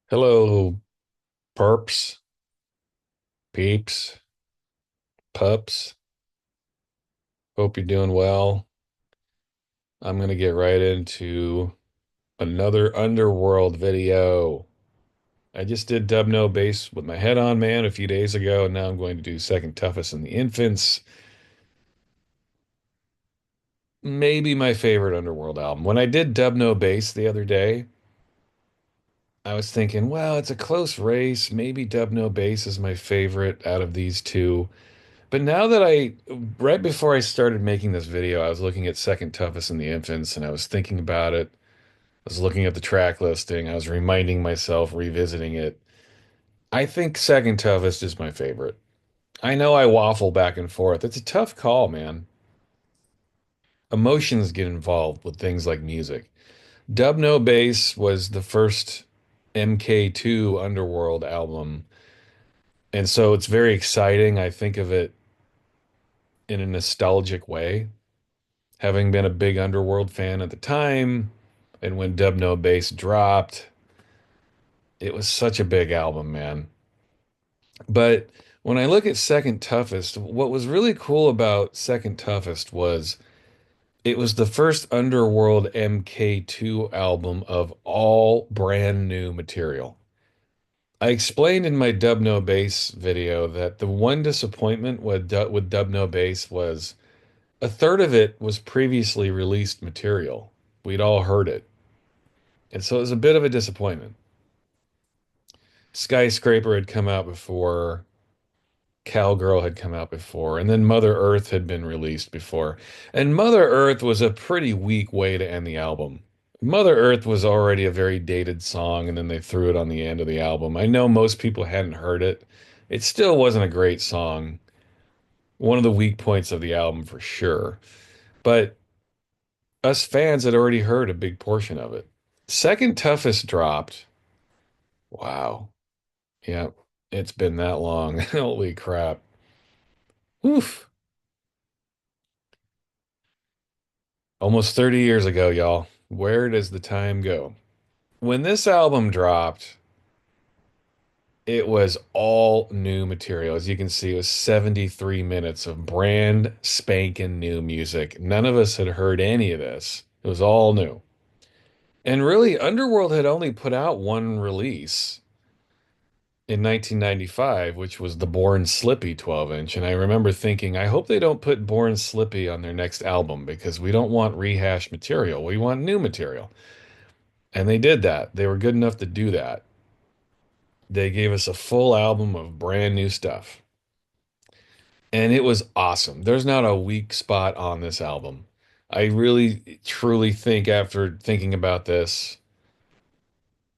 Hello, perps, peeps, pups. Hope you're doing well. I'm going to get right into another Underworld video. I just did Dub No Bass with my head on, man, a few days ago, and now I'm going to do Second Toughest in the Infants. Maybe my favorite Underworld album. When I did Dub No Bass the other day, I was thinking, well, it's a close race. Maybe Dub No Bass is my favorite out of these two. But now that right before I started making this video, I was looking at Second Toughest in the Infants and I was thinking about it. I was looking at the track listing. I was reminding myself, revisiting it. I think Second Toughest is my favorite. I know I waffle back and forth. It's a tough call, man. Emotions get involved with things like music. Dub No Bass was the first MK2 Underworld album. And so it's very exciting. I think of it in a nostalgic way, having been a big Underworld fan at the time, and when Dub No Bass dropped, it was such a big album, man. But when I look at Second Toughest, what was really cool about Second Toughest was it was the first Underworld MK2 album of all brand new material. I explained in my Dub No Bass video that the one disappointment with Dub No Bass was a third of it was previously released material. We'd all heard it. And so it was a bit of a disappointment. Skyscraper had come out before, Cowgirl had come out before, and then Mother Earth had been released before. And Mother Earth was a pretty weak way to end the album. Mother Earth was already a very dated song, and then they threw it on the end of the album. I know most people hadn't heard it. It still wasn't a great song. One of the weak points of the album for sure. But us fans had already heard a big portion of it. Second Toughest dropped. Wow. Yeah, it's been that long. Holy crap. Oof. Almost 30 years ago, y'all. Where does the time go? When this album dropped, it was all new material. As you can see, it was 73 minutes of brand spanking new music. None of us had heard any of this. It was all new. And really, Underworld had only put out one release in 1995, which was the Born Slippy 12 inch. And I remember thinking, I hope they don't put Born Slippy on their next album because we don't want rehashed material. We want new material. And they did that. They were good enough to do that. They gave us a full album of brand new stuff. And it was awesome. There's not a weak spot on this album. I really, truly think after thinking about this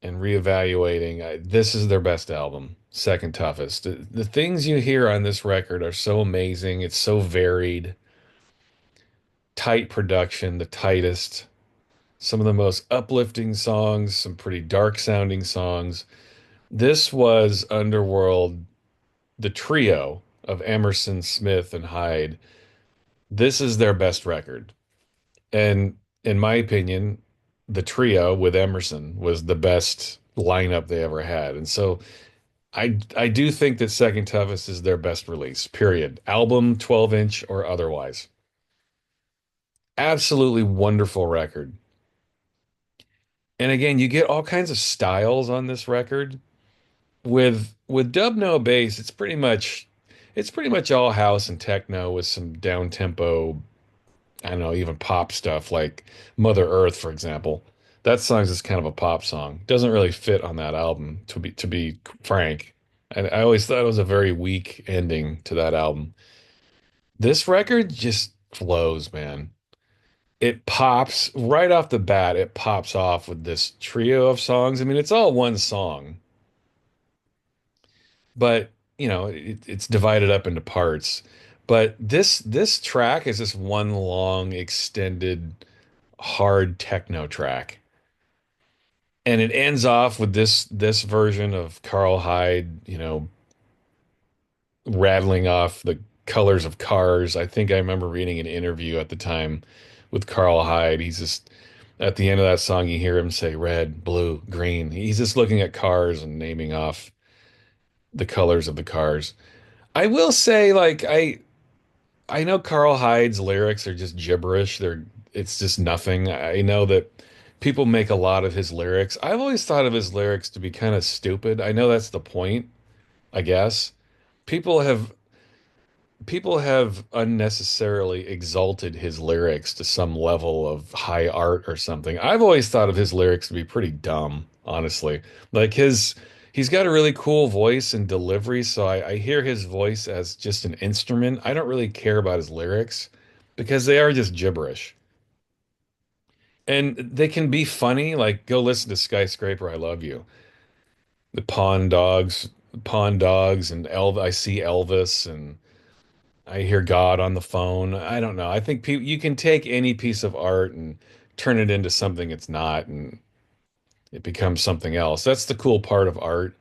and reevaluating, this is their best album, second toughest. The things you hear on this record are so amazing. It's so varied, tight production, the tightest, some of the most uplifting songs, some pretty dark sounding songs. This was Underworld, the trio of Emerson, Smith, and Hyde. This is their best record. And in my opinion, the trio with Emerson was the best lineup they ever had. And so I do think that Second Toughest is their best release, period. Album, 12 inch or otherwise. Absolutely wonderful record. And again, you get all kinds of styles on this record. With Dub No Bass, it's pretty much all house and techno with some down tempo, I don't know, even pop stuff like Mother Earth, for example. That song's just kind of a pop song. Doesn't really fit on that album, to be frank. And I always thought it was a very weak ending to that album. This record just flows, man. It pops right off the bat. It pops off with this trio of songs. I mean, it's all one song, but it's divided up into parts. But this track is just one long, extended, hard techno track, and it ends off with this version of Carl Hyde, rattling off the colors of cars. I think I remember reading an interview at the time with Carl Hyde. He's just At the end of that song, you hear him say red, blue, green. He's just looking at cars and naming off the colors of the cars. I will say, like, I know Carl Hyde's lyrics are just gibberish. It's just nothing. I know that people make a lot of his lyrics. I've always thought of his lyrics to be kind of stupid. I know that's the point, I guess. People have people have unnecessarily exalted his lyrics to some level of high art or something. I've always thought of his lyrics to be pretty dumb, honestly. Like he's got a really cool voice and delivery, so I hear his voice as just an instrument. I don't really care about his lyrics because they are just gibberish. And they can be funny, like go listen to Skyscraper, I Love You. The Pawn Dogs and I See Elvis and I hear God on the phone. I don't know. I think people you can take any piece of art and turn it into something it's not, and it becomes something else. That's the cool part of art.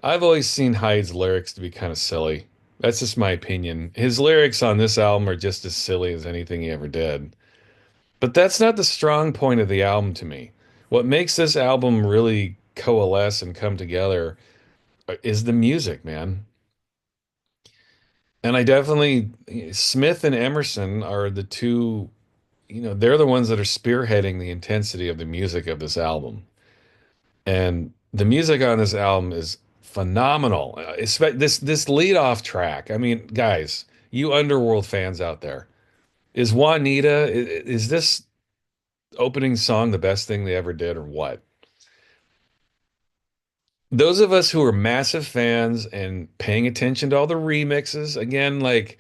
I've always seen Hyde's lyrics to be kind of silly. That's just my opinion. His lyrics on this album are just as silly as anything he ever did. But that's not the strong point of the album to me. What makes this album really coalesce and come together is the music, man. And I definitely, Smith and Emerson are the two, they're the ones that are spearheading the intensity of the music of this album. And the music on this album is phenomenal. This lead off track. I mean, guys, you Underworld fans out there, is Juanita, is this opening song the best thing they ever did or what? Those of us who are massive fans and paying attention to all the remixes, again, like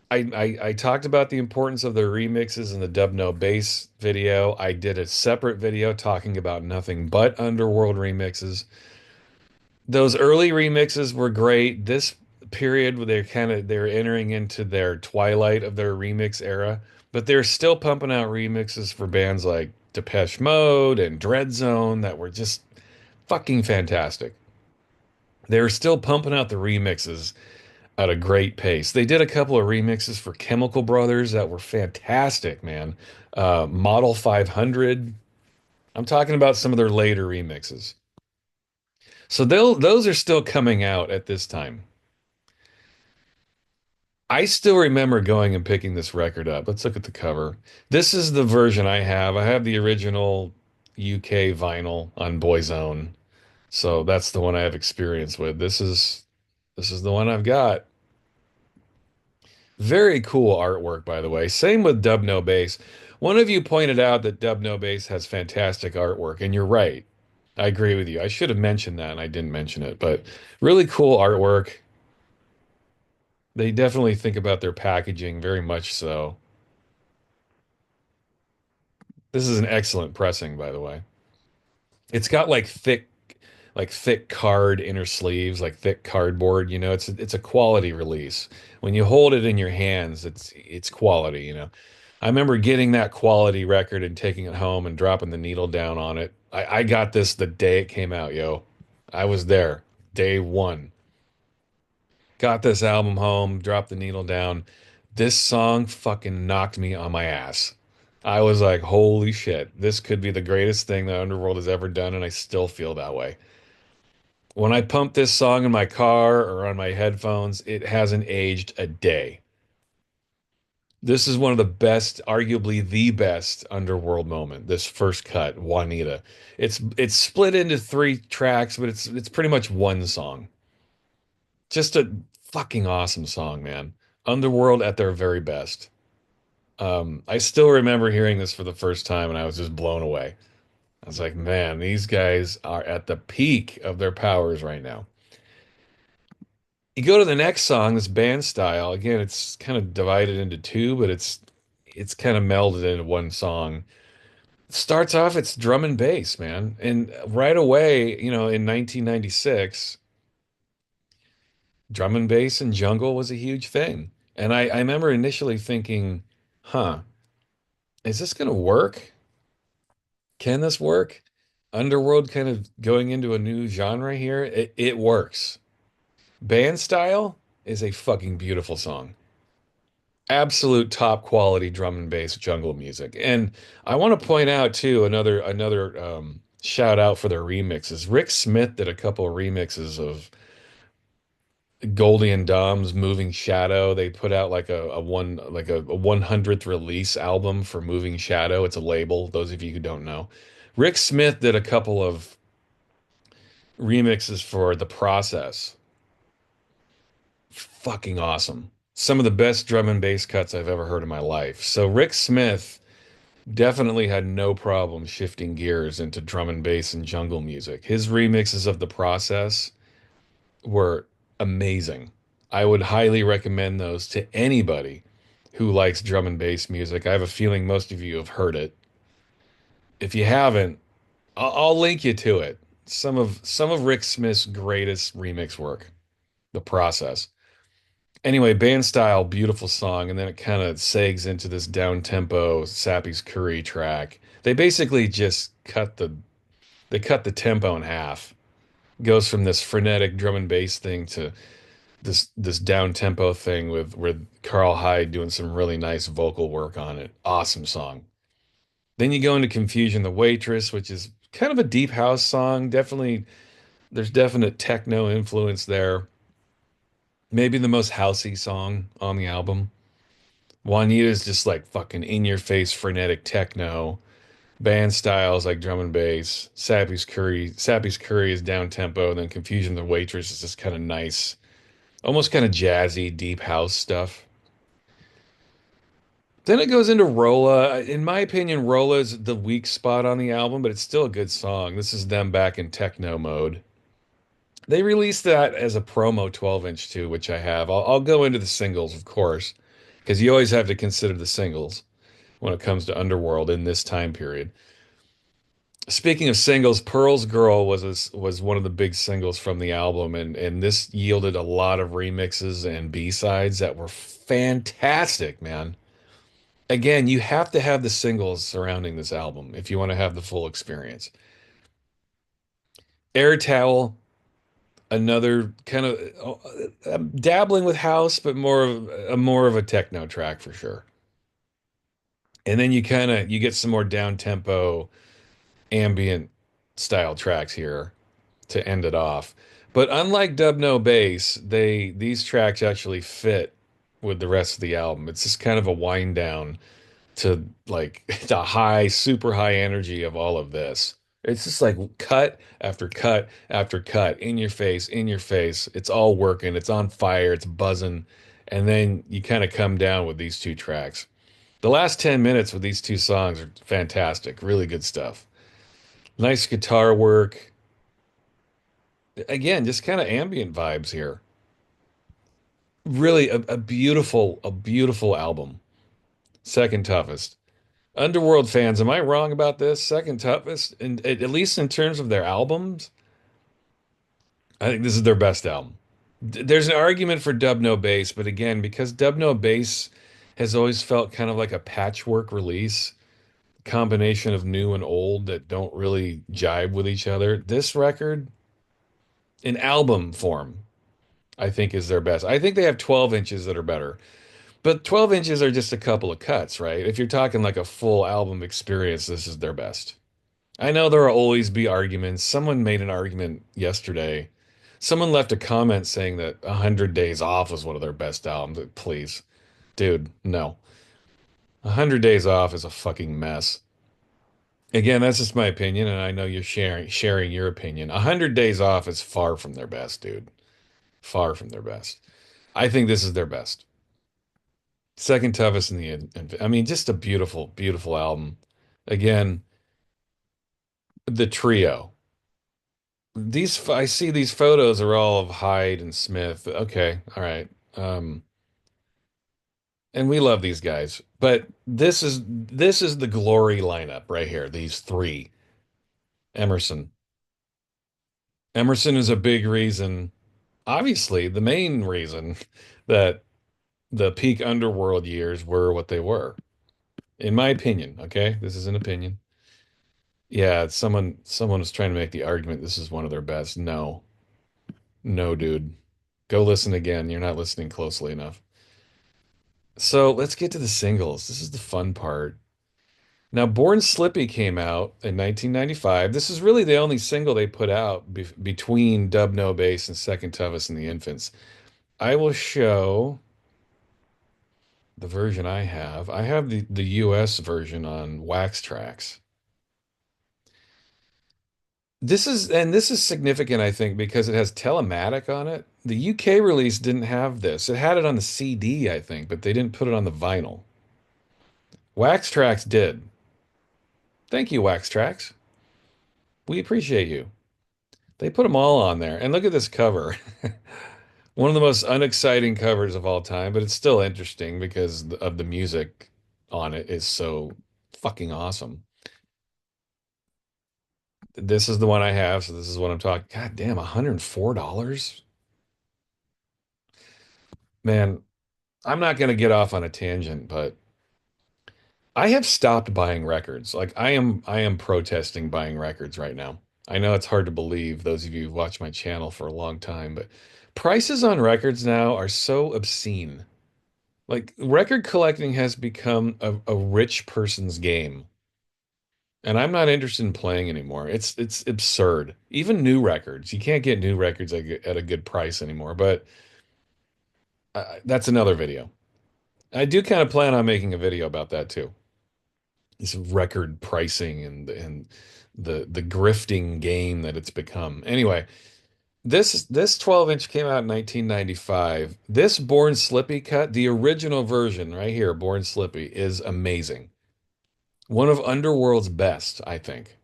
I talked about the importance of the remixes in the Dub No Bass video. I did a separate video talking about nothing but Underworld remixes. Those early remixes were great. This period where they're entering into their twilight of their remix era, but they're still pumping out remixes for bands like Depeche Mode and Dread Zone that were just fucking fantastic. They were still pumping out the remixes at a great pace. They did a couple of remixes for Chemical Brothers that were fantastic, man. Model 500. I'm talking about some of their later remixes. So those are still coming out at this time. I still remember going and picking this record up. Let's look at the cover. This is the version I have. I have the original UK vinyl on Boyzone. So that's the one I have experience with. This is the one I've got. Very cool artwork, by the way. Same with Dub No Bass. One of you pointed out that Dub No Bass has fantastic artwork, and you're right. I agree with you. I should have mentioned that, and I didn't mention it, but really cool artwork. They definitely think about their packaging very much so. This is an excellent pressing, by the way. It's got like thick card inner sleeves, like thick cardboard, it's a quality release. When you hold it in your hands, it's quality. I remember getting that quality record and taking it home and dropping the needle down on it. I got this the day it came out, yo. I was there, day one. Got this album home, dropped the needle down. This song fucking knocked me on my ass. I was like, holy shit, this could be the greatest thing that Underworld has ever done, and I still feel that way. When I pump this song in my car or on my headphones, it hasn't aged a day. This is one of the best, arguably the best Underworld moment. This first cut, Juanita. It's split into three tracks, but it's pretty much one song. Just a fucking awesome song, man. Underworld at their very best. I still remember hearing this for the first time and I was just blown away. I was like, man, these guys are at the peak of their powers right now. You go to the next song, this band style. Again, it's kind of divided into two, but it's kind of melded into one song. It starts off, it's drum and bass, man. And right away, in 1996, drum and bass and jungle was a huge thing. And I remember initially thinking, huh, is this gonna work? Can this work? Underworld kind of going into a new genre here. It works. Band style is a fucking beautiful song. Absolute top quality drum and bass jungle music. And I want to point out too another shout out for their remixes. Rick Smith did a couple of remixes of Goldie and Dom's Moving Shadow. They put out like a one like a 100th release album for Moving Shadow. It's a label, those of you who don't know. Rick Smith did a couple of remixes for The Process. Fucking awesome. Some of the best drum and bass cuts I've ever heard in my life. So Rick Smith definitely had no problem shifting gears into drum and bass and jungle music. His remixes of The Process were amazing. I would highly recommend those to anybody who likes drum and bass music. I have a feeling most of you have heard it. If you haven't, I'll link you to it. Some of Rick Smith's greatest remix work, The Process. Anyway, band style, beautiful song, and then it kind of sags into this down tempo Sappy's Curry track. They basically just cut the tempo in half. Goes from this frenetic drum and bass thing to this down tempo thing with Carl Hyde doing some really nice vocal work on it. Awesome song. Then you go into Confusion the Waitress, which is kind of a deep house song. Definitely there's definite techno influence there. Maybe the most housey song on the album. Juanita's just like fucking in your face frenetic techno. Band styles like drum and bass. Sappy's Curry is down tempo, then Confusion the Waitress is just kind of nice, almost kind of jazzy, deep house stuff. Then it goes into Rolla. In my opinion, Rolla is the weak spot on the album, but it's still a good song. This is them back in techno mode. They released that as a promo 12-inch too, which I have. I'll go into the singles, of course, because you always have to consider the singles when it comes to Underworld in this time period. Speaking of singles, Pearl's Girl was one of the big singles from the album, and this yielded a lot of remixes and B-sides that were fantastic, man. Again, you have to have the singles surrounding this album if you want to have the full experience. Air Towel, another kind of dabbling with house, but more of a techno track for sure. And then you get some more down tempo ambient style tracks here to end it off. But unlike Dub No Bass, these tracks actually fit with the rest of the album. It's just kind of a wind down to like the high, super high energy of all of this. It's just like cut after cut after cut, in your face, in your face. It's all working, it's on fire, it's buzzing. And then you kind of come down with these two tracks. The last 10 minutes with these two songs are fantastic, really good stuff. Nice guitar work. Again, just kind of ambient vibes here. Really a beautiful album. Second toughest. Underworld fans, am I wrong about this? Second toughest, and at least in terms of their albums, I think this is their best album. There's an argument for Dub No Bass, but again, because Dub No Bass has always felt kind of like a patchwork release, combination of new and old that don't really jibe with each other. This record, in album form, I think is their best. I think they have 12 inches that are better. But 12 inches are just a couple of cuts, right? If you're talking like a full album experience, this is their best. I know there will always be arguments. Someone made an argument yesterday. Someone left a comment saying that 100 Days Off was one of their best albums. Please, dude, no. 100 Days Off is a fucking mess. Again, that's just my opinion, and I know you're sharing your opinion. 100 Days Off is far from their best, dude. Far from their best. I think this is their best. Second toughest in the end. I mean, just a beautiful, beautiful album. Again, the trio. I see these photos are all of Hyde and Smith. Okay, all right. And we love these guys, but this is the glory lineup right here. These three. Emerson. Emerson is a big reason, obviously, the main reason that the peak Underworld years were what they were, in my opinion. Okay, this is an opinion. Yeah, someone was trying to make the argument this is one of their best. No. No, dude. Go listen again. You're not listening closely enough. So let's get to the singles. This is the fun part. Now, Born Slippy came out in 1995. This is really the only single they put out between Dub No Bass and Second Toughest and the Infants. I will show the version I have. I have the US version on Wax Tracks. This is significant, I think, because it has Telematic on it. The UK release didn't have this. It had it on the CD, I think, but they didn't put it on the vinyl. Wax Tracks did. Thank you, Wax Tracks. We appreciate you. They put them all on there. And look at this cover. One of the most unexciting covers of all time, but it's still interesting because of the music on it is so fucking awesome. This is the one I have, so this is what I'm talking. God damn, $104? Man, I'm not going to get off on a tangent, but I have stopped buying records. Like I am protesting buying records right now. I know it's hard to believe, those of you who've watched my channel for a long time, but prices on records now are so obscene. Like record collecting has become a rich person's game, and I'm not interested in playing anymore. It's absurd. Even new records, you can't get new records at a good price anymore. But that's another video. I do kind of plan on making a video about that too. This record pricing and the grifting game that it's become. Anyway, this 12-inch came out in 1995. This Born Slippy cut, the original version right here, Born Slippy, is amazing. One of Underworld's best, I think.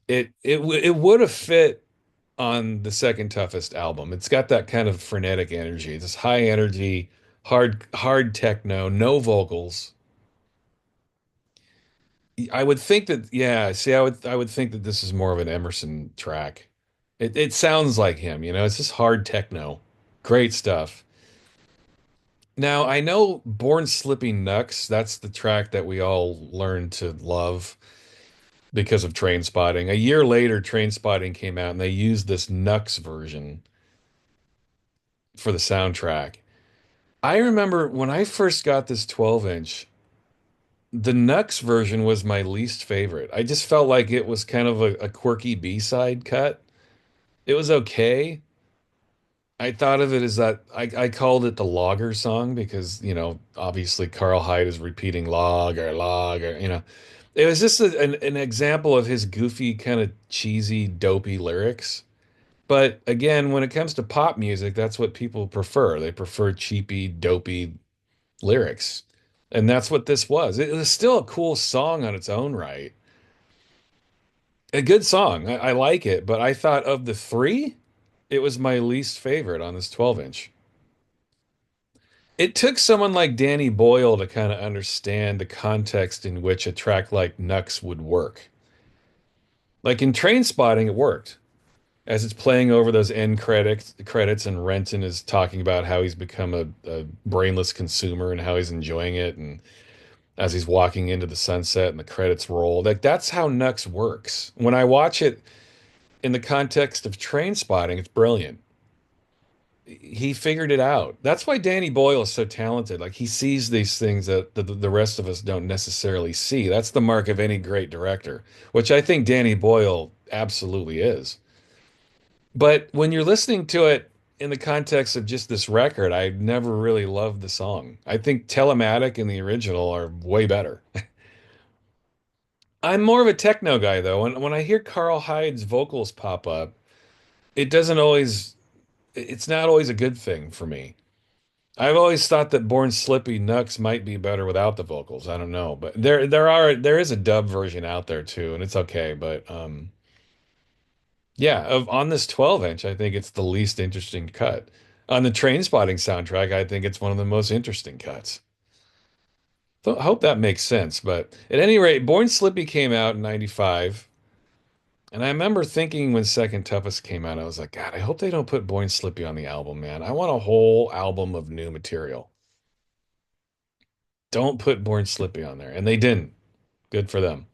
It would have fit on the Second Toughest album. It's got that kind of frenetic energy, this high energy, hard techno, no vocals. I would think that, yeah, see, I would think that this is more of an Emerson track. It sounds like him, it's just hard techno. Great stuff. Now, I know Born Slippy Nux, that's the track that we all learned to love because of Train Spotting. A year later, Train Spotting came out and they used this Nux version for the soundtrack. I remember when I first got this 12-inch, the Nux version was my least favorite. I just felt like it was kind of a quirky B-side cut. It was okay. I thought of it as that I called it the logger song because, obviously Carl Hyde is repeating log or. It was just an example of his goofy, kind of cheesy, dopey lyrics. But again, when it comes to pop music, that's what people prefer. They prefer cheapy, dopey lyrics. And that's what this was. It was still a cool song on its own right. A good song. I like it, but I thought of the three, it was my least favorite on this 12-inch. It took someone like Danny Boyle to kind of understand the context in which a track like Nux would work. Like in Train Spotting, it worked. As it's playing over those end credits, and Renton is talking about how he's become a brainless consumer and how he's enjoying it, and as he's walking into the sunset and the credits roll, like that's how Nux works. When I watch it in the context of Train Spotting, it's brilliant. He figured it out. That's why Danny Boyle is so talented. Like he sees these things that the rest of us don't necessarily see. That's the mark of any great director, which I think Danny Boyle absolutely is. But when you're listening to it in the context of just this record, I never really loved the song. I think Telematic and the original are way better. I'm more of a techno guy though. When I hear Carl Hyde's vocals pop up, it doesn't always it's not always a good thing for me. I've always thought that Born Slippy Nux might be better without the vocals. I don't know, but there is a dub version out there too, and it's okay. But yeah, on this 12-inch, I think it's the least interesting cut. On the Train Spotting soundtrack, I think it's one of the most interesting cuts. So I hope that makes sense. But at any rate, Born Slippy came out in 95. And I remember thinking when Second Toughest came out, I was like, God, I hope they don't put Born Slippy on the album, man. I want a whole album of new material. Don't put Born Slippy on there. And they didn't. Good for them.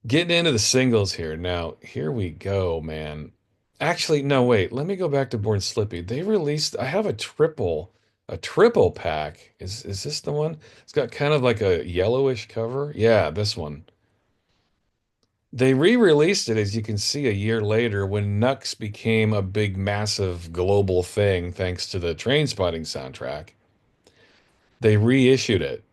Getting into the singles here. Now, here we go, man. Actually, no, wait. Let me go back to Born Slippy. They released, I have a triple A triple pack. Is this the one? It's got kind of like a yellowish cover. Yeah, this one. They re-released it, as you can see, a year later when Nux became a big, massive global thing thanks to the Trainspotting soundtrack. They reissued it.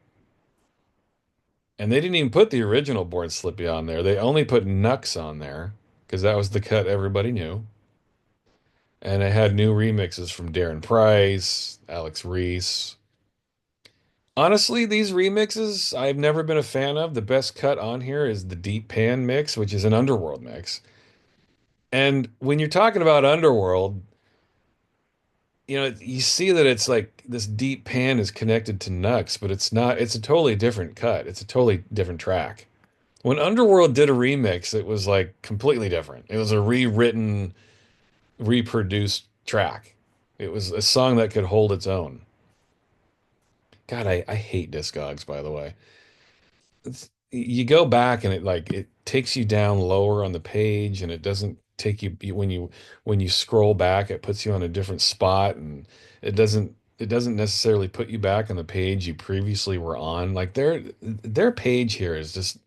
And they didn't even put the original Born Slippy on there. They only put Nux on there because that was the cut everybody knew. And it had new remixes from Darren Price, Alex Reese. Honestly, these remixes I've never been a fan of. The best cut on here is the Deep Pan mix, which is an Underworld mix. And when you're talking about Underworld, you see that it's like this Deep Pan is connected to Nux, but it's not. It's a totally different cut. It's a totally different track. When Underworld did a remix, it was like completely different. It was a rewritten, reproduced track. It was a song that could hold its own. God, I hate Discogs, by the way. You go back and it takes you down lower on the page and it doesn't take when you scroll back, it puts you on a different spot and it doesn't necessarily put you back on the page you previously were on. Like their page here is just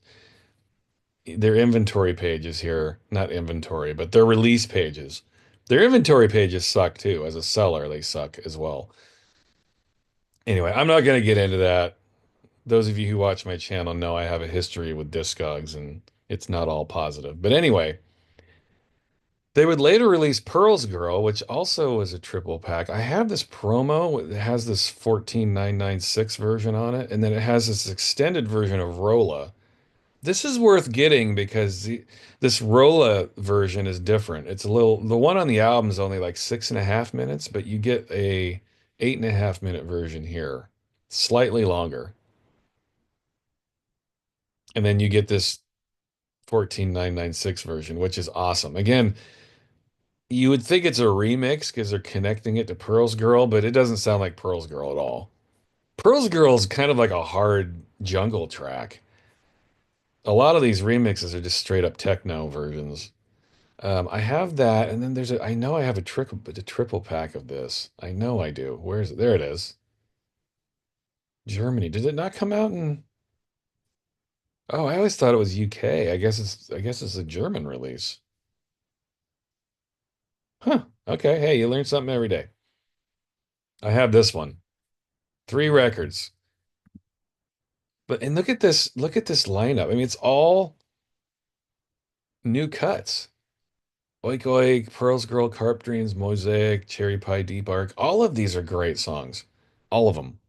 their inventory pages here, not inventory, but their release pages. Their inventory pages suck too. As a seller, they suck as well. Anyway, I'm not going to get into that. Those of you who watch my channel know I have a history with Discogs and it's not all positive. But anyway, they would later release Pearl's Girl, which also is a triple pack. I have this promo. It has this 14996 version on it, and then it has this extended version of Rolla. This is worth getting because this Rolla version is different. The one on the album is only like 6.5 minutes, but you get a 8.5 minute version here, slightly longer. And then you get this 14996 version, which is awesome. Again, you would think it's a remix because they're connecting it to Pearl's Girl, but it doesn't sound like Pearl's Girl at all. Pearl's Girl is kind of like a hard jungle track. A lot of these remixes are just straight up techno versions. I have that, and then I know I have a triple pack of this. I know I do. Where is it? There it is. Germany. Did it not come out in? Oh, I always thought it was UK. I guess it's a German release. Huh. Okay. Hey, you learn something every day. I have this one. Three records. And look at this lineup. I mean, it's all new cuts. Oik Oik, Pearl's Girl, Carp Dreams, Mosaic, Cherry Pie, Deep Arc. All of these are great songs. All of them.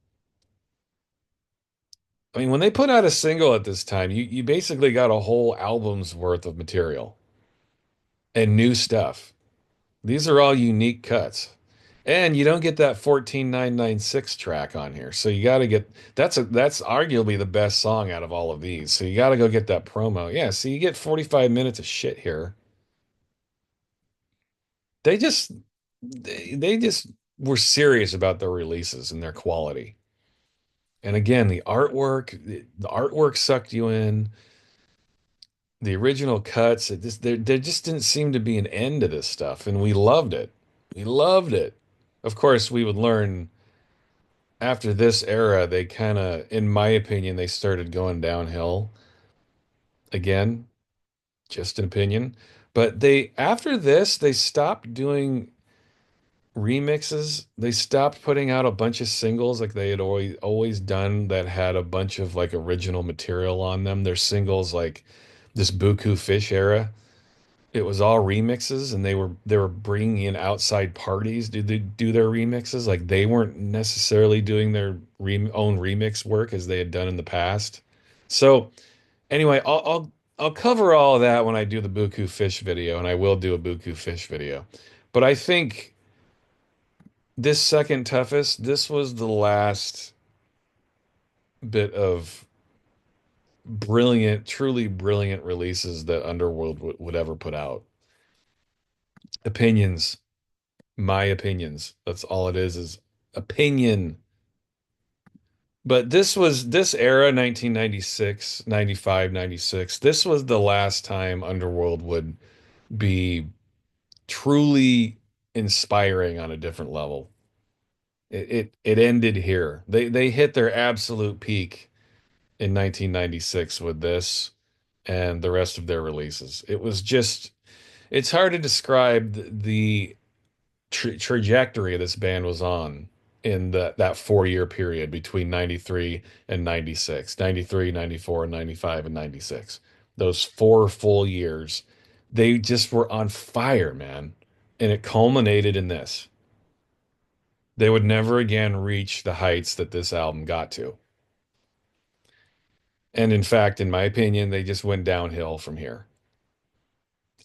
I mean, when they put out a single at this time, you basically got a whole album's worth of material and new stuff. These are all unique cuts. And you don't get that 14996 track on here. So you got to get that's arguably the best song out of all of these. So you got to go get that promo. Yeah, so you get 45 minutes of shit here. They just they just were serious about their releases and their quality. And again, the artwork sucked you in. The original cuts, there just didn't seem to be an end to this stuff, and we loved it. We loved it. Of course, we would learn after this era, they kind of, in my opinion, they started going downhill again, just an opinion. But after this, they stopped doing remixes. They stopped putting out a bunch of singles like they had always done that had a bunch of like original material on them. Their singles like this Buku Fish era. It was all remixes, and they were bringing in outside parties to do their remixes. Like they weren't necessarily doing their own remix work as they had done in the past. So anyway, I'll cover all of that when I do the Buku Fish video, and I will do a Buku Fish video. But I think this second toughest, this was the last bit of brilliant, truly brilliant releases that Underworld would ever put out. Opinions. My opinions. That's all it is opinion. But this era, 1996, 95, 96. This was the last time Underworld would be truly inspiring on a different level. It ended here. They hit their absolute peak in 1996 with this and the rest of their releases. It was just it's hard to describe the trajectory this band was on in that 4 year period between 93 and 96, 93, 94, 95, and 96. Those 4 full years, they just were on fire, man. And it culminated in this. They would never again reach the heights that this album got to. And in fact, in my opinion, they just went downhill from here.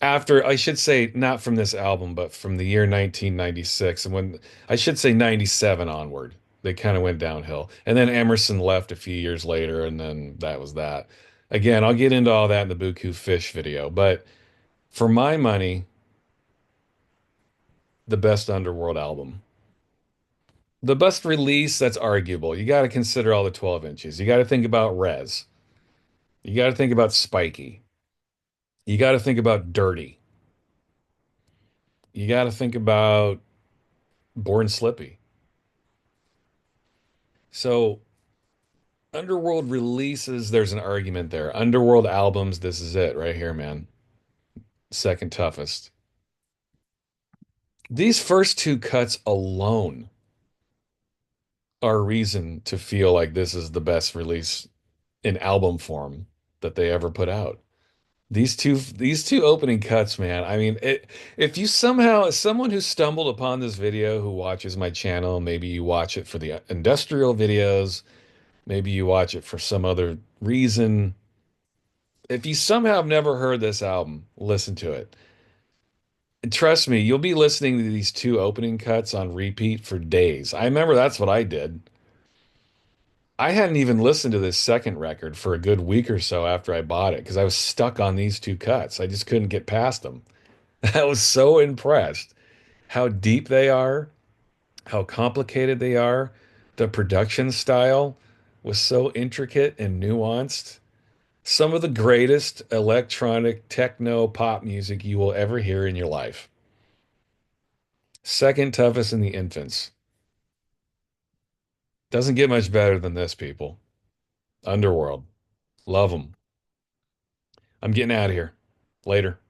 After, I should say, not from this album, but from the year 1996, and when I should say 97 onward, they kind of went downhill. And then Emerson left a few years later, and then that was that. Again, I'll get into all that in the Buku Fish video, but for my money, the best Underworld album. The best release, that's arguable. You got to consider all the 12 inches. You got to think about Res. You got to think about Spiky. You got to think about Dirty. You got to think about Born Slippy. So Underworld releases, there's an argument there. Underworld albums, this is it right here, man. Second toughest. These first two cuts alone are a reason to feel like this is the best release in album form that they ever put out. These two opening cuts, man. I mean, if you somehow, as someone who stumbled upon this video, who watches my channel, maybe you watch it for the industrial videos, maybe you watch it for some other reason. If you somehow have never heard this album, listen to it. And trust me, you'll be listening to these two opening cuts on repeat for days. I remember that's what I did. I hadn't even listened to this second record for a good week or so after I bought it because I was stuck on these two cuts. I just couldn't get past them. I was so impressed how deep they are, how complicated they are. The production style was so intricate and nuanced. Some of the greatest electronic techno pop music you will ever hear in your life. Second toughest in the infants. Doesn't get much better than this, people. Underworld. Love them. I'm getting out of here. Later.